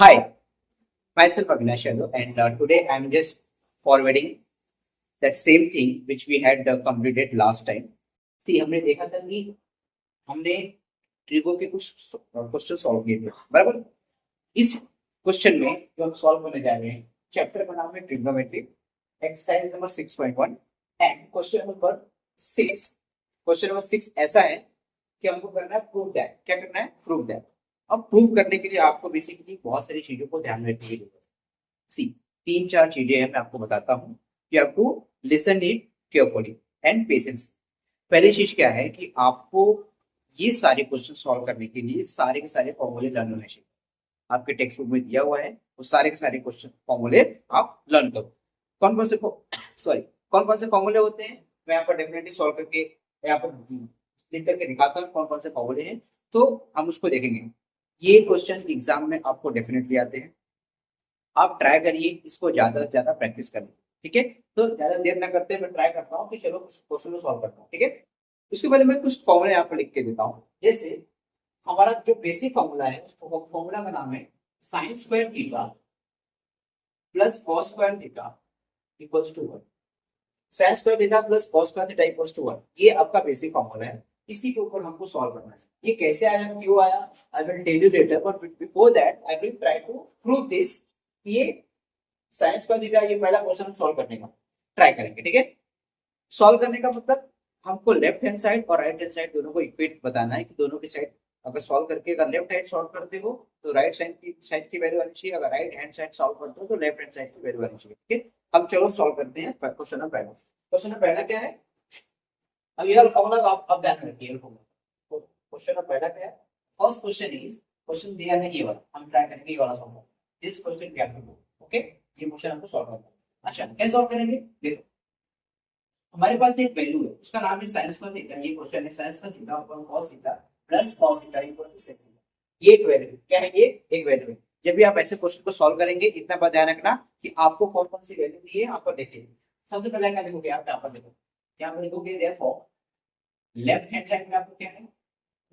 Hi, myself Avinash Yadav, and today I'm just forwarding that same thing which we had completed last time. See, हमने देखा था कि हमने trigo के कुछ क्वेश्चन सॉल्व किए थे, बराबर। इस क्वेश्चन में जो हम सॉल्व करने जा रहे हैं, चैप्टर का नाम है trigonometry, exercise number 6.1 and question number 6 ऐसा है कि हमको करना है प्रूव दैट। क्या करना है? Prove that. अब प्रूव करने के लिए आपको बेसिकली बहुत सारी चीजों को ध्यान रखने की जरूरत है। सी, तीन चार चीजें हैं, मैं आपको बताता हूँ। You have to listen it carefully and patience. पहली चीज क्या है कि आपको ये सारे क्वेश्चन सॉल्व करने के लिए सारे के सारे फॉर्मूले लर्न होने चाहिए। आपके टेक्स्ट बुक में दिया हुआ है, वो सारे के सारे क्वेश्चन फॉर्मूले आप लर्न करो। कौन कौन से सॉरी कौन कौन से फॉर्मूले होते हैं, मैं यहाँ पर डेफिनेटली सॉल्व करके यहाँ पर लिख करके दिखाता हूँ कौन कौन से फॉर्मूले हैं, तो हम उसको देखेंगे। ये क्वेश्चन एग्जाम में आपको डेफिनेटली आते हैं। आप ट्राई करिए इसको ज्यादा से ज्यादा प्रैक्टिस करने, ठीक है। तो ज्यादा देर ना करते मैं ट्राई करता हूँ कि चलो कुछ क्वेश्चन को सॉल्व करता हूँ, ठीक है। उसके पहले मैं कुछ फॉर्मूले यहाँ पर लिख के देता हूँ। जैसे हमारा जो बेसिक फॉर्मूला है, उस फॉर्मूला का नाम है sine square theta plus cos square theta equals to 1। Sine square theta plus cos square theta equals to 1, ये आपका बेसिक फॉर्मूला है। इसी के ऊपर हमको सॉल्व करना है। ये कैसे आया, क्यों आया, I will tell you later, but before that I will try to prove this. ये साइंस का थीटा, ये पहला क्वेश्चन हम सॉल्व करने का ट्राई करेंगे, ठीक है। सॉल्व करने का मतलब हमको लेफ्ट हैंड साइड और राइट हैंड साइड दोनों को इक्वेट बताना है कि दोनों की साइड अगर सॉल्व करके अगर लेफ्ट हैंड सॉल्व करते हो तो राइट साइड की वैल्यू आनी चाहिए, अगर राइट हैंड साइड सॉल्व करते हो तो लेफ्ट हैंड साइड की वैल्यू आनी चाहिए, ठीक है। अब चलो सॉल्व करते हैं क्वेश्चन नंबर पहला। क्वेश्चन नंबर पहला क्या है? अब ये फॉर्मूला आप अब ध्यान रखिए। क्वेश्चन नंबर पहला क्या है? फर्स्ट क्वेश्चन इज, क्वेश्चन दिया है ये वाला, हम ट्राई करेंगे ये वाला सॉल्व। दिस क्वेश्चन क्या है, ओके। ये क्वेश्चन हमको सॉल्व करना है। अच्छा, कैसे सॉल्व करेंगे? देखो, हमारे पास एक वैल्यू है, उसका नाम है sin स्क्वायर थीटा। ये क्वेश्चन है sin square theta upon cos theta plus cos theta equal to sec theta. ये एक वैल्यू क्या है? ये एक वैल्यू है। जब भी आप ऐसे क्वेश्चन को सॉल्व करेंगे, इतना बात ध्यान रखना कि आपको कौन कौन सी वैल्यू दी है यहाँ पर देखिए। सबसे पहले क्या देखोगे आप? यहाँ पर देखो, यहाँ पर देखोगे therefore लेफ्ट हैंड साइड में आपको क्या है,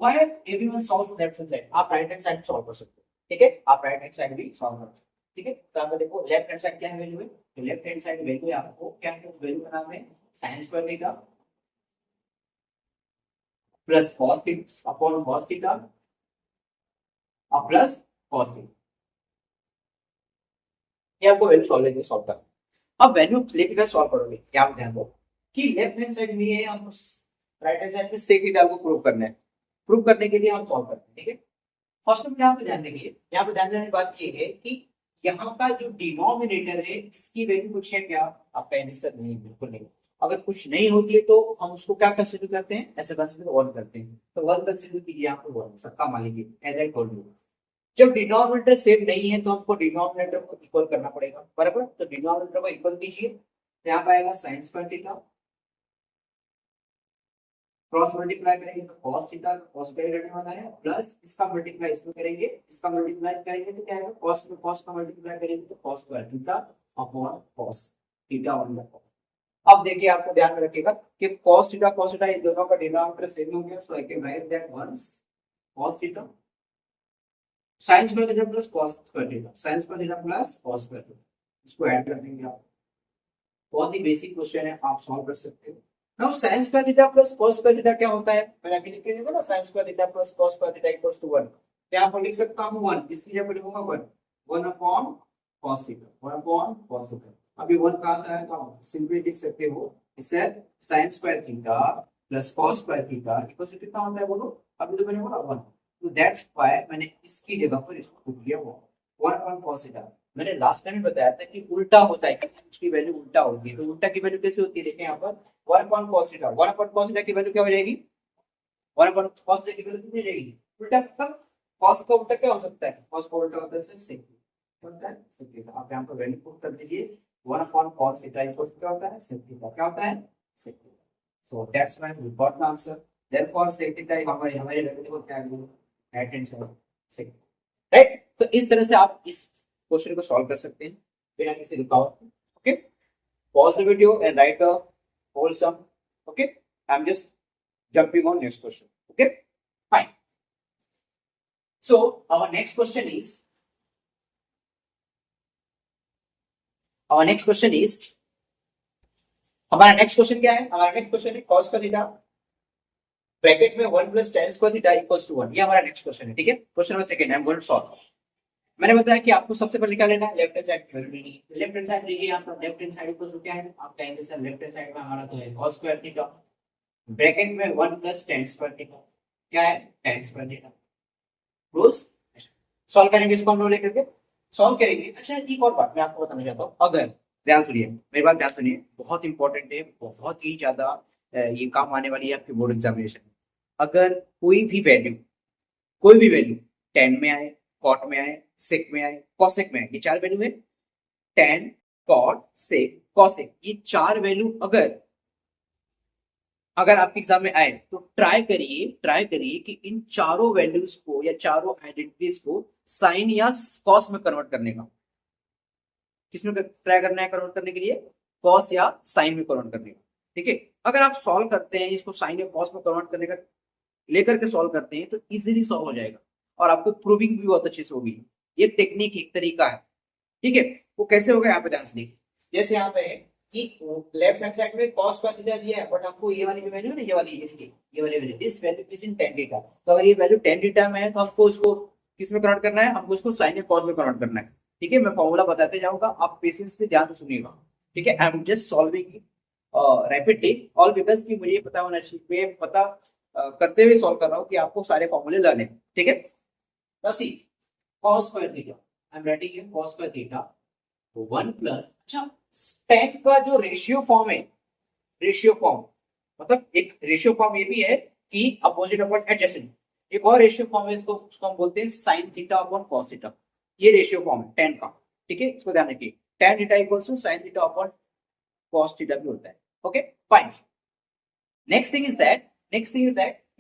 why everyone solves left hand side, आप राइट हैंड साइड सॉल्व कर सकते हो, ठीक है। आप राइट हैंड साइड भी सॉल्व कर सकते हो, ठीक है। तो आप देखो लेफ्ट हैंड साइड क्या है वैल्यू है, तो लेफ्ट हैंड साइड वैल्यू है आपको क्या है, वैल्यू का नाम है sin square theta plus cos theta upon cos theta और प्लस cos थीटा। ये आपको वैल्यू सॉल्व लेके सॉल्व करना। अब वैल्यू लेके सॉल्व करोगे, क्या आप ध्यान दो कि लेफ्ट हैंड साइड में है और राइट हैंड साइड में sec थीटा को प्रूव करना है। प्रूव करने के लिए हम सॉल्व करते हैं, ठीक है। फर्स्ट ऑफ यहाँ पे ध्यान देंगे, यहाँ पे ध्यान देने की बात ये है कि यहाँ का जो डिनोमिनेटर है इसकी वैल्यू कुछ है क्या? आपका आंसर नहीं, बिल्कुल नहीं। अगर कुछ नहीं होती है तो हम उसको क्या कंसीडर करते हैं? ऐसे कंसीडर वन करते हैं, तो वन कंसीडर कीजिए, यहाँ पे वन सबका मान लीजिए एज आई टोल्ड यू। जब डिनोमिनेटर सेम नहीं है तो हमको डिनोमिनेटर को इक्वल करना पड़ेगा, बराबर। तो डिनोमिनेटर को इक्वल कीजिए, तो यहाँ पे आएगा sign square theta, cross multiply करेंगे तो cos थीटा cos स्क्वायर रहने वाला है, प्लस इसका मल्टीप्लाई इसमें करेंगे, इसका मल्टीप्लाई करेंगे तो क्या आएगा, cos में cos का मल्टीप्लाई करेंगे तो cos square theta upon cos theta one by cos। अब देखिए, आपको ध्यान में रखिएगा कि cos थीटा ये दोनों का डिनोमिनेटर सेम हो गया, so I can write that once cos theta sin square theta plus cos square theta, sin square theta plus cos square theta, इसको ऐड कर देंगे आप। बहुत ही बेसिक क्वेश्चन है, आप सॉल्व कर सकते हो। Now sin square theta plus cos square theta क्या होता है, मैंने अभी लिख के दिया था ना, sin square theta plus cos square theta equals to 1। यहां पर लिख सकता हूं 1, इसकी जगह पर लिखूंगा 1, 1 upon cos theta, 1 upon cos theta. अभी 1 कहां से आया, तो सिंपली लिख सकते हो इसे sin square theta plus cos square theta equals to कितना होता है बोलो? अभी तो मैंने बोला 1, तो दैट्स व्हाई मैंने इसकी जगह पर इसको लिख दिया 1 अपॉन cos थीटा। मैंने लास्ट टाइम भी बताया था कि उल्टा होता है, उसकी वैल्यू उल्टा होगी, तो उल्टा की वैल्यू कैसे होती है? देखें यहाँ पर 1 upon cos theta, 1 upon cos theta की वैल्यू क्या हो जाएगी? 1 अपॉन cos थीटा की वैल्यू कितनी रहेगी? उल्टा मतलब cos का उल्टा क्या हो सकता है? cos का उल्टा होता है sec, होता है sec थीटा। आप यहाँ पर वैल्यू पुट कर दीजिए, 1 अपॉन cos थीटा इक्वल्स क्या होता है? sec theta. क्या होता है? sec theta. So that's why we got the answer. Therefore sec theta हमारे हमारे वैल्यू को क्या है, right hand side sec, right. तो इस तरह से आप इस क्वेश्चन को सॉल्व कर सकते हैं बिना किसी रुकावट के, okay. Pause the video and write a whole sum, okay. I'm just jumping on next question, okay, fine. So our next question is और नेक्स्ट क्वेश्चन इज, हमारा नेक्स्ट क्वेश्चन क्या है? हमारा नेक्स्ट क्वेश्चन है cos का theta bracket में 1 plus tan square theta equals to 1। ये हमारा नेक्स्ट क्वेश्चन है, ठीक है। Question number second I am going to solve. मैंने बताया कि आपको सबसे पहले क्या लेना है, लेफ्ट हैंड साइड की वैल्यू लेनी है। लेफ्ट हैंड साइड लीजिए, आप left hand side equals to क्या है, आप कहेंगे सर लेफ्ट हैंड साइड में हमारा तो है cos स्क्वायर थीटा ब्रैकेट में 1 प्लस tan स्क्वायर थीटा, क्या है tan स्क्वायर थीटा। रोज सॉल्व करेंगे इसको हम लोग लेकर के, सॉल्व करेंगे। अच्छा एक और बात मैं आपको बताना चाहता हूँ, अगर ध्यान सुनिए, मेरी बात ध्यान सुनिए, बहुत इंपॉर्टेंट है, बहुत ही ज्यादा ये काम आने वाली है आपके बोर्ड एग्जामिनेशन में। अगर कोई भी वैल्यू टेन में आए, कॉट में आए, सेक में आए, कॉसेक में आए, ये चार वैल्यू है, टेन, कॉट, सेक, कॉसेक, ये चार वैल्यू अगर आपके एग्जाम में आए तो ट्राई करिए कि इन चारों वैल्यूज को या चारों आइडेंटिटीज को साइन या कॉस में कन्वर्ट करने का, किसमें ट्राई करना है कन्वर्ट करने के लिए, कॉस या साइन में कन्वर्ट करने का, ठीक है। अगर आप सॉल्व करते हैं इसको साइन या कॉस में कन्वर्ट करने का लेकर के सॉल्व करते हैं तो इजीली सॉल्व हो जाएगा और आपको प्रूविंग भी बहुत अच्छे से होगी। ये टेक्निक एक तरीका है, ठीक है। वो कैसे होगा यहाँ पे ध्यान से, जैसे यहाँ पे है कि लेफ्ट हैंड साइड में cos का थीटा दिया है, बट आपको ये वाली जो वैल्यू है ना, ये वाली value, this value is in tan theta. तो अगर ये वैल्यू tan थीटा में है तो हमको इसको किस में कन्वर्ट करना है, हमको इसको sin या cos में कन्वर्ट करना है, ठीक है। मैं फॉर्मूला बताते जाऊंगा, आप पेशेंस से ध्यान से सुनिएगा, ठीक है। आई am just solving rapidly all because कि मुझे पता होना चाहिए, मैं पता करते हुए सॉल्व कर रहा हूँ कि आपको सारे फॉर्मूले लर्न है, ठीक है। बस cos square theta, I am writing here cos square theta 1 plus, अच्छा tan का जो रेशियो फॉर्म है, रेशियो फॉर्म मतलब एक रेशियो फॉर्म ये भी है कि अपोजिट अपॉन एडजेसेंट, एक और रेशियो फॉर्म है, इसको उसको हम बोलते हैं sin theta upon cos theta. ये रेशियो फॉर्म है tan का, ठीक है, इसको ध्यान रखिए। tan theta equals to sin theta upon cos theta भी होता है, okay fine. Next thing is that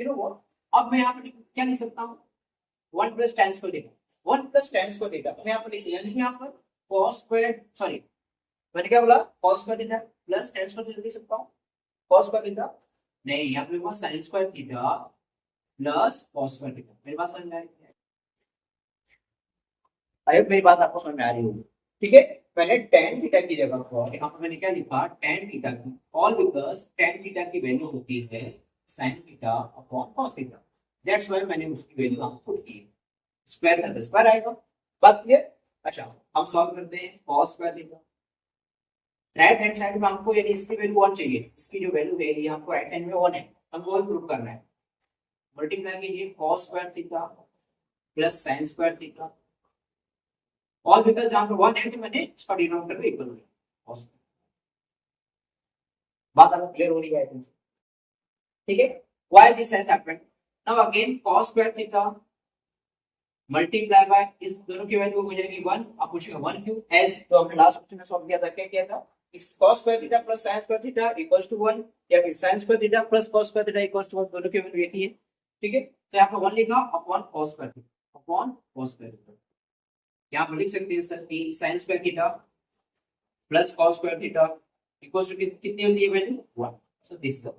you know what, अब मैं यहाँ पे क्या लिख सकता हूँ, 1 plus tan square theta, 1 plus tan square theta मैं यहाँ पर लिख दिया, यानी यहाँ पर cos स्क्वायर, सॉरी मैंने क्या बोला, cos square theta plus tan square theta लिख सकता हूँ, cos स्क्वायर थीटा नहीं, यहाँ पे मेरे sin square theta plus cos square theta. मेरी बात समझ में आ रही है? आई होप मेरी बात आपको समझ में आ रही होगी, ठीक है। मैंने tan थीटा की जगह पर यहाँ पर मैंने क्या लिखा, tan थीटा की, ऑल बिकॉज tan थीटा की वैल्यू होती है sin theta upon cos theta, that's why मैंने उसकी वैल्यू आपको पुट की, स्क्वायर था तो स्क्वायर आएगा, बात क्लियर। अच्छा हम सॉल्व करते हैं cos square theta, right hand side में हमको यानी इसकी वैल्यू 1 चाहिए, इसकी जो वैल्यू है ये हमको राइट हैंड में 1 है, हमको और प्रूव करना है। मल्टीप्लाई कीजिए cos square theta plus sin square theta, all because यहां पे 1 है तो मैंने इसका डिनोमिनेटर इक्वल हो गया cos। बात आपको क्लियर हो रही है, ठीक है। Why this has happened, now again cos square theta multiply by इस दोनों की वैल्यू हो जाएगी 1। आप पूछेंगे 1 क्यों, एज जो हमने लास्ट क्वेश्चन में सॉल्व किया था, क्या किया था, इस cos square theta plus sin square theta equals to 1, या फिर sin square theta plus cos square theta equals to 1, दोनों की वैल्यू एक ही है, ठीक है। तो यहां पर 1 लिखा upon cos square theta, upon cos square theta, यहां पर लिख सकते हैं सर कि sin square theta plus cos square theta equals to कितनी होती है value 1। So this is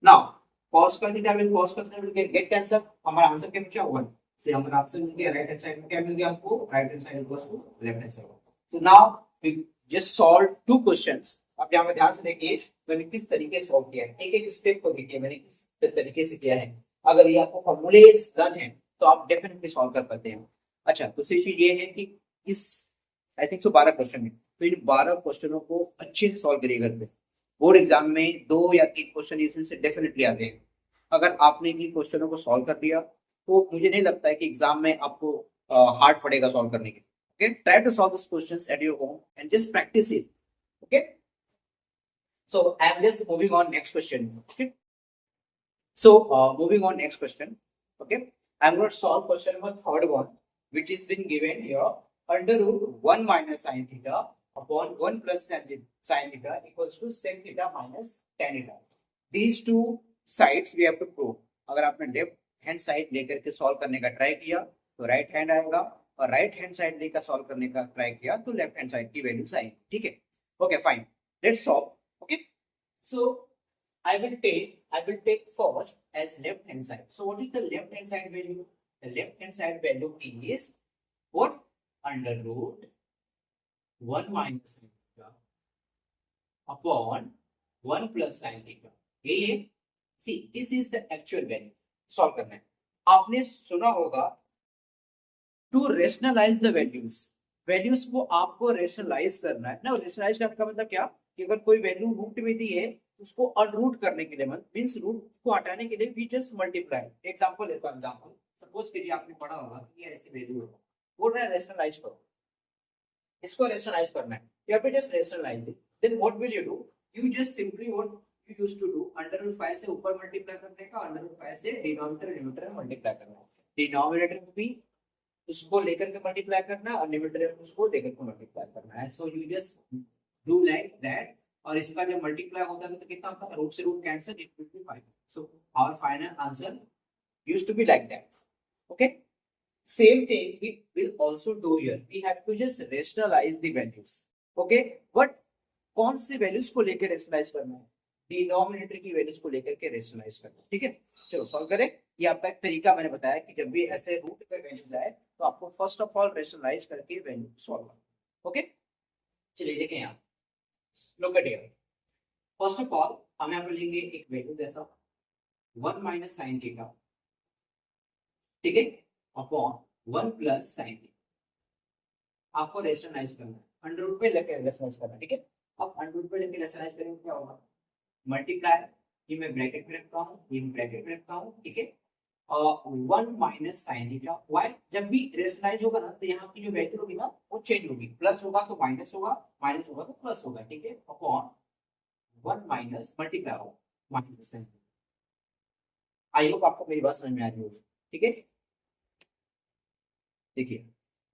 now cos square theta will cos square theta will get cancel, हमारा आंसर क्या बचा 1। तो हमारा आंसर मिल गया, राइट हैंड साइड में क्या मिल गया आपको, right hand side equals to left hand side. So now we just solve two questions. अब यहां पे ध्यान से देखिए मैंने किस तरीके से सॉल्व किया है, एक एक स्टेप को देखिए मैंने किस तरीके से किया है। अगर ये आपको फॉर्मूलेज डन है तो आप डेफिनेटली सॉल्व कर पाते हैं। अच्छा दूसरी चीज ये है कि इस आई थिंक सो 12 क्वेश्चन है, तो इन 12 क्वेश्चनों को अच्छे से सॉल्व करिए घर पे। बोर्ड एग्जाम में 2 या 3 क्वेश्चन इसमें से डेफिनेटली आते हैं। अगर आपने इन क्वेश्चनों को सॉल्व कर लिया तो मुझे नहीं लगता है कि एग्जाम में आपको हार्ड पड़ेगा सॉल्व करने के। Okay try to solve this questions at your home and just practice it, okay. So I am just moving on next question, okay. So, moving on next question. Okay, I'm going to solve question number third one, which is been given here under root 1 minus sin theta upon 1 plus sin theta equals to sec theta minus tan theta. These two sides we have to prove. अगर आपने left hand side लेकर के solve करने का try किया तो right hand आएगा, और राइट हैंड साइड लेकर सॉल्व करने का ट्राई किया तो लेफ्ट हैंड साइड की वैल्यूज आएगी, ठीक है। Okay fine, let's solve. Okay so I will take first as left hand side. So what is the left hand side value? The left hand side value is what? Under root 1 minus theta upon 1 plus sine theta, यही है। See this is the actual value, solve करना है। आपने सुना होगा to rationalise the values, values को आपको rationalise करना है ना। रेशनलाइज करने का मतलब क्या, कि अगर कोई वैल्यू रूट में दी है उसको अनरूट करने के लिए, मींस रूट को हटाने के लिए वी जस्ट मल्टीप्लाई। एग्जांपल देता हूं, एग्जांपल सपोज कीजिए आपने पढ़ा होगा कि ये ऐसी वैल्यू है, बोल रहा है रेशनलाइज करो, इसको रेशनलाइज करना है, या फिर just rationalise it. Then what will you do, you just simply what you used to do, under root 5 से ऊपर मल्टीप्लाई करने का, अंडर रूट 5 से डिनोमिनेटर न्यूमरेटर मल्टीप्लाई करना है। डिनोमिनेटर में भी उसको लेकर के मल्टीप्लाई करना है और न्यूमरेटर में उसको लेकर के मल्टीप्लाई करना है। So you just do like that. और इसका जब मल्टीप्लाई होता है तो कितना होता है, रूट से root cancel, it will be 5। So our final answer used to be like that. Okay, same thing we will also do here, we have to just rationalize the values। okay, but कौन से values को लेकर rationalise करना है, denominator की values को लेकर के रेशनलाइज करना है। ठीक है, चलो सॉल्व करें। ये आपका एक तरीका मैंने बताया कि जब भी ऐसे रूट पे वैल्यूज आए तो आपको फर्स्ट ऑफ ऑल रेशनलाइज करके वैल्यू सॉल्व करना। ओके, चलिए देखें यहाँ, look at here. First of all हम यहाँ पर लेंगे एक वैल्यू जैसा 1 माइनस साइन थीटा, ठीक है, अपॉन 1 प्लस साइन थीटा। आपको रेशनलाइज करना है, अंडर रूट पे लेके रेशनलाइज करना है। ठीक है, अब अंडर रूट पे लेके रेशनलाइज करेंगे क्या होगा, मल्टीप्लाई, ये मैं ब्रैकेट में रखता हूँ, ये मैं ब्रैकेट में रखता हूँ। ठीक है, 1 माइनस साइन थीटा, वाई जब भी रेशनलाइज होगा ना तो यहाँ की जो वैल्यू होगी ना वो चेंज होगी, प्लस होगा तो माइनस होगा, माइनस होगा तो प्लस होगा। ठीक है, अपॉन 1 माइनस मल्टीप्लाई होगा माइनस साइन। आई होप आपको मेरी बात समझ में आ रही होगी। ठीक है, देखिए,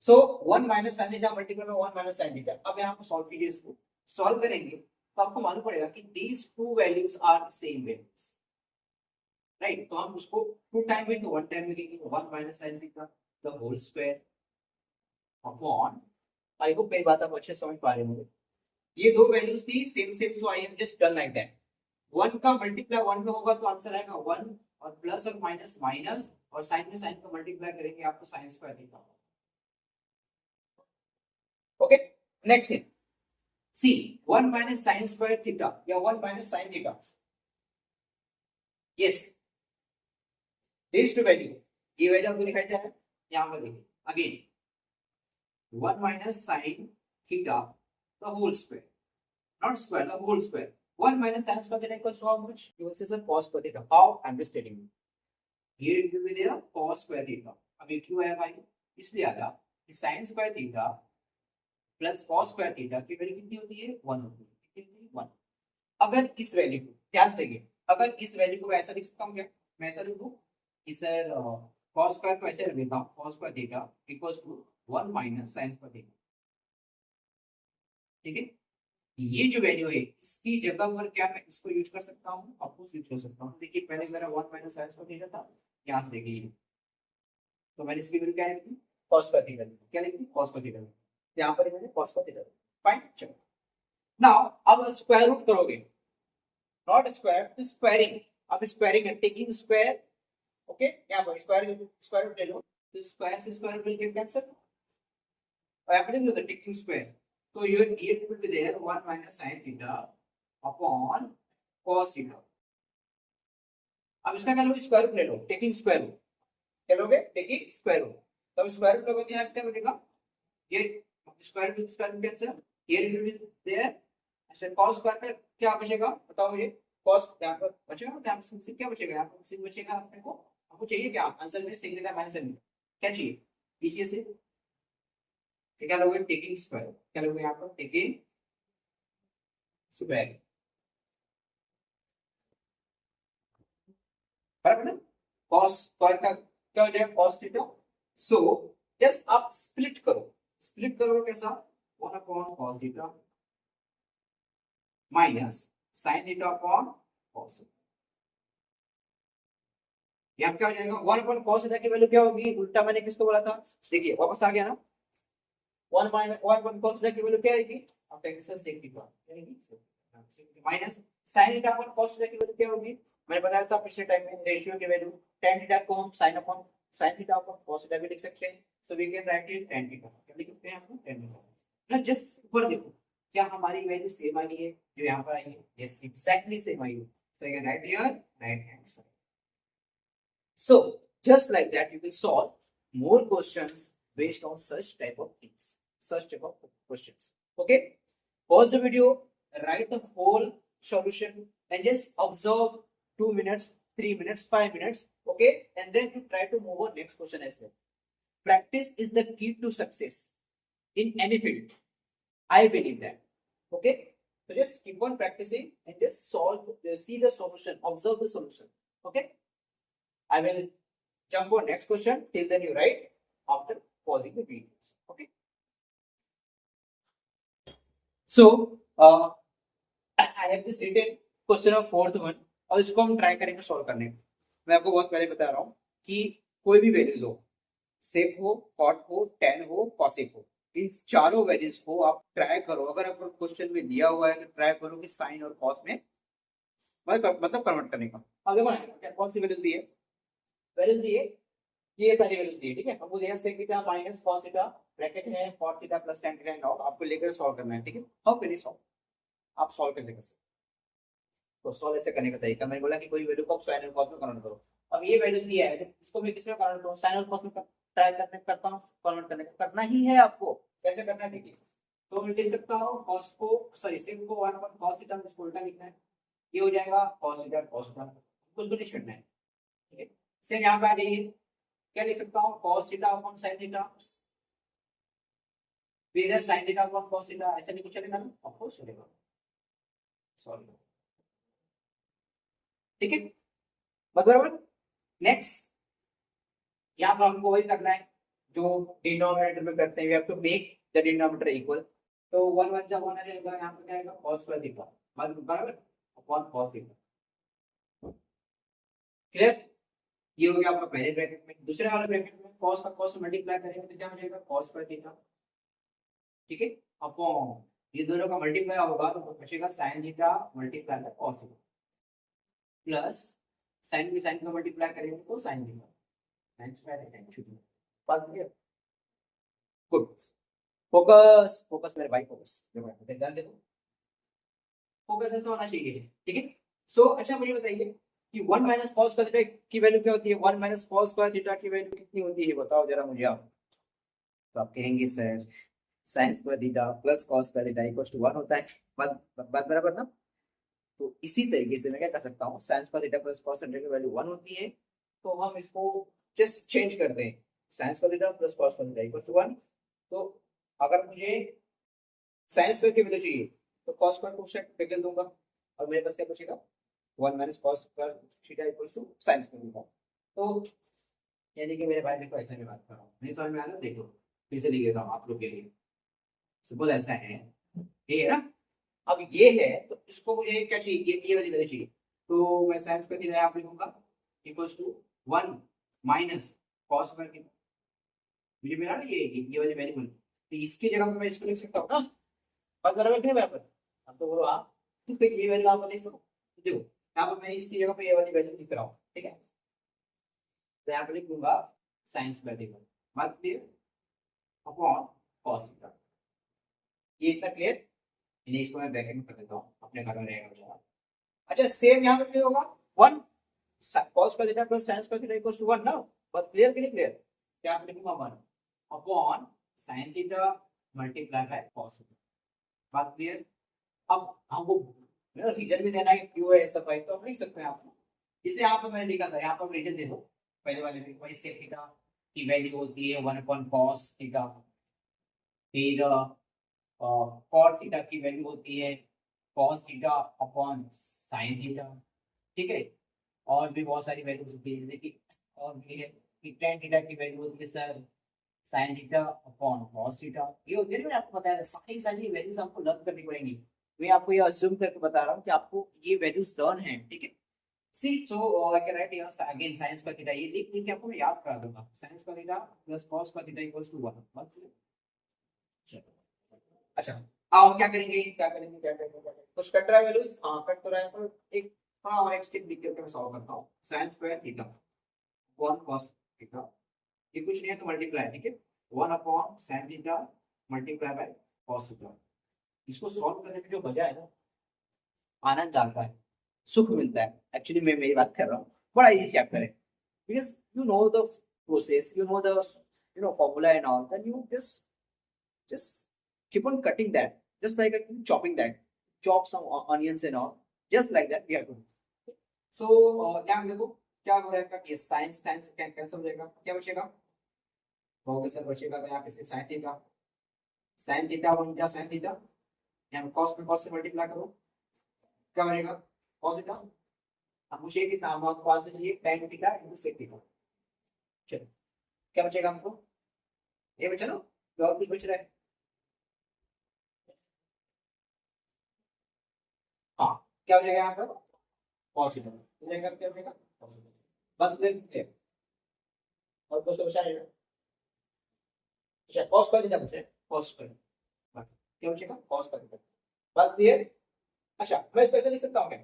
सो 1 माइनस साइन थीटा मल्टीप्लाई में 1 माइनस साइन थीटा। अब यहाँ पर सॉल्व कीजिए, इसको सॉल्व करेंगे तो आपको मालूम पड़ेगा कि these two values are same values, right. तो हम उसको टू टाइम में तो वन टाइम में लिखेंगे, 1 minus sine theta the whole square upon, I hope मेरी बात आप अच्छे समझ पा रहे होंगे। ये दो वैल्यूज थी same same, so I have just done like that. 1 का मल्टीप्लाई 1 में होगा तो आंसर आएगा 1, और प्लस और माइनस माइनस, और साइन में साइन का मल्टीप्लाई करेंगे आपको sine square theta. Okay, next thing, see 1 minus sine square theta या 1 minus sine theta, yes this two value, ये वैल्यू आपको दिखाई दे रहा है यहां पर, देखिए again 1 minus sine theta the whole square, not square, the whole square। 1 minus sin square theta equals to how much? You will say sir cos square theta। How? I'm just telling you, here it will be there cos square theta। अब ये क्यों आया भाई, इसलिए आया कि sin square theta plus cos square theta की value कितनी होती है, 1 होती है, कितनी 1। अगर इस वैल्यू को ध्यान देंगे, अगर इस वैल्यू को मैं ऐसा लिख सकता हूँ क्या, मैं ऐसा लिखूं कि सर cos square को ऐसे रख देता हूँ, cos square theta equals to 1 minus sin square theta। ठीक है, ये जो वैल्यू है इसकी जगह पर क्या मैं इसको यूज कर सकता हूँ, आपको यूज कर सकता हूँ। देखिए पहले मेरा 1 माइनस साइन स्क्वायर थीटा था, यहाँ से देखिए तो मैंने इसकी वैल्यू क्या लिखी, cos स्क्वायर थीटा, क्या लिखी, cos स्क्वायर थीटा, यहाँ पर मैंने cos स्क्वायर थीटा। फाइन, चलो नाउ अब स्क्वायर रूट करोगे, नॉट स्क्वायर तो स्क्वायरिंग। अब स्क्वायरिंग है, टेकिंग स्क्वायर। ओके, यहाँ पर स्क्वायर रूट ले लो, तो स्क्वायर से square root will get cancel, और यहाँ पर लिख दो टेकिंग स्क्वायर। तो ये will be there 1 minus sin theta upon cos theta। अब इसका क्या लो, स्क्वायर रूट ले लो, टेकिंग स्क्वायर रूट, क्या लोगे, टेकिंग स्क्वायर रूट। तो अब स्क्वायर रूट लोगे तो यहाँ क्या बनेगा, ये स्क्वायर रूट कैंसिल, ये will be there। अच्छा cos स्क्वायर पे क्या बचेगा बताओ मुझे, cos यहाँ पर बचेगा, तो यहाँ पर क्या बचेगा, यहाँ पर sin बचेगा। अपने को आपको चाहिए क्या आंसर में, sin देना माइनस sin, क्या चाहिए लीजिए से, क्या लोगे, टेकिंग स्क्वायर, क्या लोगे यहाँ पर टेकिंग स्क्वायर, बराबर ना। cos स्क्वायर का क्या हो जाएगा, cos थीटा। सो जस्ट आप स्प्लिट करो, स्प्लिट करोगे कैसा, 1 upon cos theta minus sin theta upon cos। ये क्या हो जाएगा, 1 अपॉन cos थीटा की वैल्यू क्या होगी, उल्टा मैंने किसको बोला था, देखिए वापस आ गया ना। 1 माइनस 1 अपॉन cos थीटा की वैल्यू क्या आएगी, आप tension sec theta minus sin theta upon cos theta की वैल्यू क्या होगी, मैंने बताया था पिछले टाइम में रेशियो की वैल्यू tan थीटा को हम sin theta upon cos theta भी लिख सकते हैं। So we can write it tan theta, क्या लिख सकते हैं हम tan थीटा ना। जस्ट ऊपर देखो, क्या हमारी वैल्यू सेम आई है जो यहाँ पर आई है? यस, एग्जैक्टली सेम आई है। So you can write here right hand side. So just like that, you will solve more questions based on such type of things, such type of questions. Okay, pause the video, write the whole solution, and just observe 2 minutes, 3 minutes, 5 minutes. Okay, and then you try to move on next question as well. Practice is the key to success in any field. I believe that. Okay, so just keep on practicing and just solve, see the solution, observe the solution. Okay, I will jump on next question. Till then, you write after pausing the video. Okay. So I have just written question of fourth one और इसको हम try करेंगे solve करने में। मैं आपको बहुत पहले बता रहा हूँ कि कोई भी वैल्यूज हो, सेक हो, कॉट हो, टेन हो, कॉसेक हो, इन चारों वैल्यूज को आप ट्राई करो। अगर आपको क्वेश्चन में दिया हुआ है तो ट्राई करो कि साइन और कॉस में मतलब कन्वर्ट करने का। अब देखो कौन सी वैल्यूज दी है, वैल्यूज दी है ये सारी वैल्यूज दी है, ठीक है। हमको दिया sec theta minus cos theta, bracket है cot theta plus tan theta log, आपको लेकर सॉल्व करना है, ठीक है। हाउ कैन यू सॉल्व, आप सॉल्व कैसे कर सकते, तो सॉल्व ऐसे करने का तरीका मैंने बोला कि कोई वैल्यू को आप साइन और कॉस में कन्वर्ट करो। अब ये वैल्यू दिया है, इसको मैं किस में कन्वर्ट करूं, साइन और कॉस में ट्राई करता हूं कन्वर्ट करने का, करना ही है आपको। कैसे करना है देखिए, तो मैं लिख सकता हूं कॉस को सॉरी सेक को 1 cos थीटा में उल्टा लिखना है, ये हो जाएगा cos थीटा cos थीटा, कुछ भी नहीं छोड़ना है, ठीक है। सेम यहां पे आ जाइए, क्या लिख सकता हूं cos theta upon sin theta, इधर sin theta upon cos theta, ऐसा नहीं कुछ चलेगा ना, ऑफ कोर्स चलेगा, सॉरी, ठीक है बराबर। नेक्स्ट यहाँ पर हमको वही करना है जो डिनोमिनेटर में करते हैं, we have to make the denominator equal. तो 1 1 जब 1 आ जाएगा, यहाँ पे क्या आएगा cos स्क्वायर थीटा बराबर अपॉन cos थीटा, क्लियर। ये हो गया आपका पहले ब्रैकेट में। दूसरे वाले ब्रैकेट में cos का cos मल्टीप्लाई करेंगे तो क्या हो जाएगा cos स्क्वायर थीटा, ठीक है, अपॉन ये दोनों का मल्टीप्लाई होगा तो बचेगा sin theta multiply by cos theta, plus sin भी sin का मल्टीप्लाई करेंगे तो sin theta sin square theta छुट्टी बात क्लियर। गुड, फोकस फोकस मेरे भाई, फोकस देखो ध्यान देखो, फोकस ऐसा होना चाहिए, ठीक है। सो अच्छा मुझे बताइए कि 1 माइनस कॉस स्क्वायर थीटा की वैल्यू क्या होती है, 1 माइनस कॉस स्क्वायर थीटा की वैल्यू कितनी होती है बताओ जरा मुझे आप। तो आप कहेंगे sir sine square theta plus cos square theta equals to 1 होता है, बात बराबर ना। तो इसी तरीके से मैं क्या कर सकता हूँ, sign square theta plus cos theta की वैल्यू 1 होती है, तो हम इसको जस्ट चेंज कर दें, sine square theta plus cos square theta equals to 1। तो अगर मुझे साइन स्क्वायर की वैल्यू चाहिए तो कॉस स्क्वायर को सेट निकल दूंगा और मेरे पास क्या बचेगा 1 minus cos square theta equals to sine square theta. तो यानी कि मेरे भाई देखो ऐसा मैं बात कर रहा हूँ, नहीं समझ में आ रहा, देखो फिर से लिख देता हूँ आप लोग के लिए। सपोज ऐसा है, ये है ना, अब ये है तो इसको मुझे क्या चाहिए, ये वाली वैल्यू चाहिए, तो मैं साइन स्क्वायर थीटा यहाँ पे लिखूंगा equals to 1 minus cos square theta, मुझे मिला ना ये वाली वैल्यू मिली, तो इसकी जगह पे मैं इसको लिख सकता हूँ ना, बात बराबर कि नहीं बराबर, अब तो बोलो हाँ, तो ये वैल्यू आप लिख सको, देखो यहाँ पर मैं इसकी जगह पे ये वाली वैल्यू लिख रहा हूँ, ठीक है। तो यहाँ पे लिख दूंगा साइन स्क्वायर थीटा, बात क्लियर, अपॉन कॉस थीटा, ये इतना क्लियर। इन्हें इसको मैं ब्रैकेट में कर देता हूँ, अपने घर में रहेगा बेचारा। अच्छा सेम यहाँ पे क्या होगा 1 cos square theta plus sin square theta equals to 1 ना, बात क्लियर कि नहीं क्लियर। क्या आप लिखूंगा 1 upon sin theta multiply by cos theta, बात क्लियर। अब हमको रीजन भी देना है कि क्यों है ऐसा भाई, तो आप लिख सकते हैं आप, इसलिए यहाँ पर मैंने लिखा था, यहाँ पर रीजन दे दो पहले वाले में, वही sec थीटा की वैल्यू होती है 1 अपॉन cos थीटा, फिर cot थीटा की वैल्यू होती है cos theta upon sin theta, ठीक है। और भी बहुत सारी वैल्यूज होती है, जैसे कि और भी है कि tan थीटा की वैल्यू होती है sir sin theta upon cos theta, ये होती है ना, मैंने आपको बताया था सारी सारी वैल्यूज आपको लर्न करनी पड़ेंगी। मैं आपको ये अज्यूम करके बता रहा हूँ कि आपको ये वैल्यूज लर्न है, ठीक है। See so I can write here again sin square theta, ये लिख के आपको मैं याद करा दूंगा, sin square theta plus cos square theta equals to 1। चलो अच्छा, आओ क्या करेंगे कुछ कट रहा है वैल्यूज, हाँ कट तो रहा है, पर एक थोड़ा और एक स्टेप लिख के मैं सॉल्व करता हूँ। sin square theta 1 cos theta, ये कुछ नहीं है तो मल्टीप्लाई, ठीक है, 1 upon sin theta multiply by cos theta, इसको सॉल्व करने में जो मजा है ना, आनंद आता है, सुख मिलता है। एक्चुअली मैं मेरी बात कर रहा हूँ, बड़ा इजी चैप्टर है, because you know the process, you know the formula and all, then you just keep on cutting that, just like chopping that, chop some onions and all, just like that we have to do. So क्या हम देखो क्या हो रहेगा, ये science science cancel हो जाएगा, क्या बचेगा, प्रोफेसर बचेगा, तो यहाँ पे सिर्फ साइन थीटा वन क्या साइन थीटा, यहाँ कॉस में कॉस से मल्टीप्लाई करो, क्या बनेगा कॉस थीटा। अब मुझे कितना आपको आंसर चाहिए, tan theta into sec theta. चलो क्या बचेगा हमको, ये बचा ना, तो और कुछ बच रहा है, हाँ क्या हो जाएगा यहाँ पर cos थीटा, हो जाएगा क्या हो जाएगा cos थीटा। बस क्लियर, और कुछ तो बचा है, अच्छा cos का थीटा बचा है, cos स्क्वायर, क्या बचेगा cos का थीटा, बस क्लियर। अच्छा मैं इसको ऐसे लिख सकता हूँ क्या,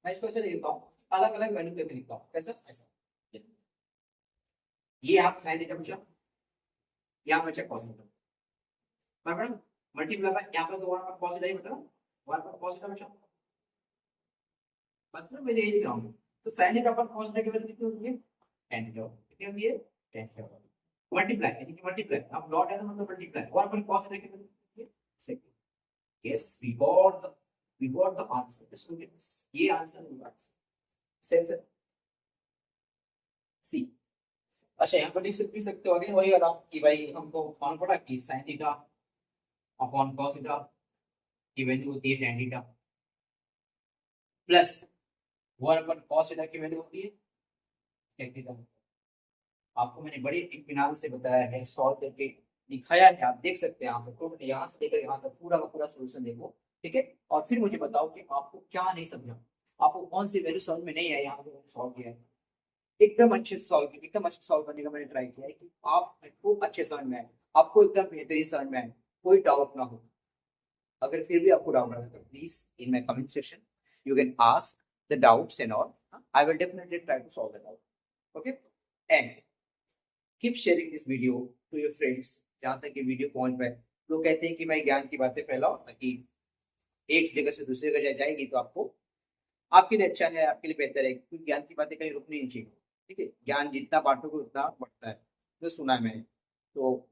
मैं इसको ऐसे लिखता हूँ, अलग अलग वैल्यू करके लिखता हूँ, कैसा ऐसा, ये आप साइन थीटा बचा, यहाँ बचा cos थीटा, बराबर मल्टीप्लाई बाय यहाँ पर तो 1 पर cos थीटा ही बचा, 1 पर cos थीटा बचा, मतलब मैं यही लिख रहा हूँ। तो sin थीटा पर cos थीटा की वैल्यू कितनी होती है, tan थीटा, कितनी होती है tan थीटा, मल्टीप्लाई यानी कि मल्टीप्लाई, अब डॉट है तो मतलब मल्टीप्लाई, 1 पर cos थीटा की वैल्यू कितनी है, yes we got the answer, just look at this, ये आंसर होगा, सेम से सी। अच्छा यहाँ पर लिख सकते हो अगेन वही वाला कि भाई हमको कौन पड़ा कि sin theta upon cos theta की वैल्यू होती है tan थीटा, प्लस 1 अपन cos थीटा की वैल्यू होती है sec थीटा। आपको मैंने बड़े इत्मीनान से बताया है, सॉल्व करके दिखाया है, आप देख सकते हैं, आप टोटल यहाँ से लेकर यहाँ तक पूरा का पूरा सोल्यूशन देखो, ठीक है, और फिर मुझे बताओ कि आपको क्या नहीं समझा, आपको कौन सी वैल्यू समझ में नहीं आई, यहाँ पे सॉल्व किया है, एकदम अच्छे से सॉल्व किया, एकदम अच्छे सॉल्व करने का मैंने ट्राई किया है कि आपको अच्छे समझ में आए, आपको एकदम बेहतरीन समझ में आए, कोई डाउट ना हो। अगर फिर भी आपको डाउट लगे तो please in my comment section you can ask the doubts and all, I will definitely try to solve the doubt, okay. And keep sharing this video to your friends, जहाँ तक ये वीडियो पहुंच पाए। लोग कहते हैं कि मैं ज्ञान की बातें फैलाओ ताकि एक जगह से दूसरी जगह जाएगी तो आपको, आपके लिए अच्छा है, आपके लिए बेहतर है, क्योंकि ज्ञान की बातें कहीं रुकनी नहीं चाहिए, ठीक है, ज्ञान जितना बांटोगे उतना बढ़ता है, तो सुना है मैंने। तो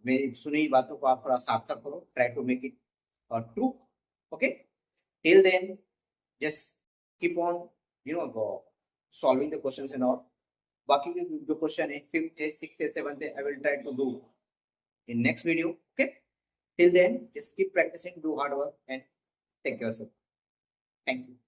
मेरी सुनी हुई बातों को आप थोड़ा सार्थक करो, try to make it true, okay. Till then just keep on solving the questions and all. बाकी जो क्वेश्चन है 5th 6th 7th I will try to do in next video, okay, till then just keep practicing, do hard work and take care of yourself. Thank you.